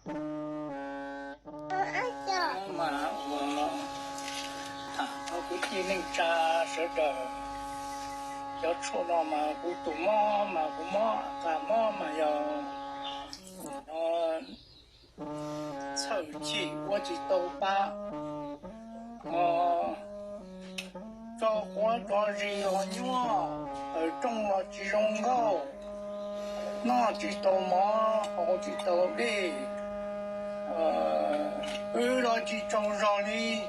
mà nó cũng chỉ nên trả sợ đời cho chỗ nào mà cũng tụ mò mà cũng mò cả mò mà giờ sợ chỉ我只都把cho花做日要nhỏ ở trong là chỉ rong gạo nó chỉ tàu mò họ chỉ tàu đi là chỉ trồng rau đi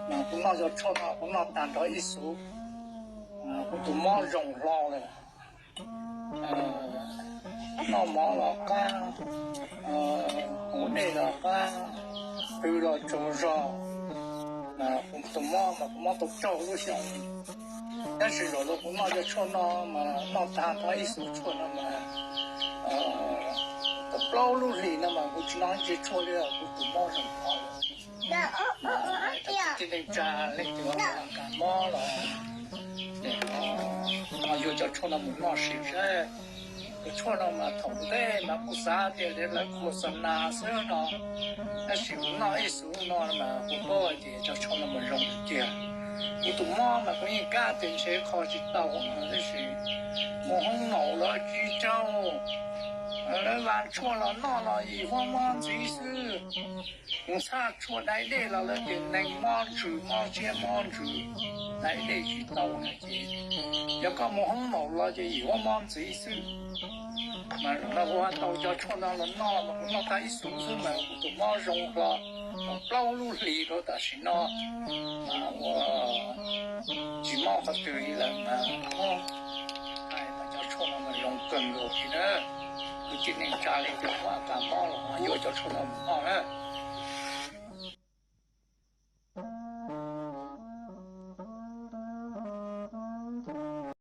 mà cũng nó cho cho nó cũng nó tàn đó ít số cũng tụi mò rong lo này nó mò là cá hôm nay là cá là trồng rau mà cũng tụi mò tụi trâu luôn xong但是有的不那就说那嘛，那他意思说那么，不老路里那么，我只能去说的，我都冒上跑了。今天家里就干嘛了？那又叫说那么那谁噻？就说那么同的嘛，不啥的的来过生那时候呢，那是那一时那嘛，不包的就说那么容易的。我都妈嘛，可以家庭些考虑到我们的是，我很老了居家哦，那玩错了闹了以后嘛，其实我差出来的了，那点能忙住忙些忙住，来的去到那些，要个我很老了就以后嘛，其实。mà nó qua tàu cho cho nó là nó thấy xuống xuống mà tụi nó rong ra lâu lúc lì đó ta chỉ nó mà chỉ mong phát từ là mà không ai mà cho nó mà rong cần rồi thì đó cứ chỉ nên trả lại được qua cả mò là vô cho nó mà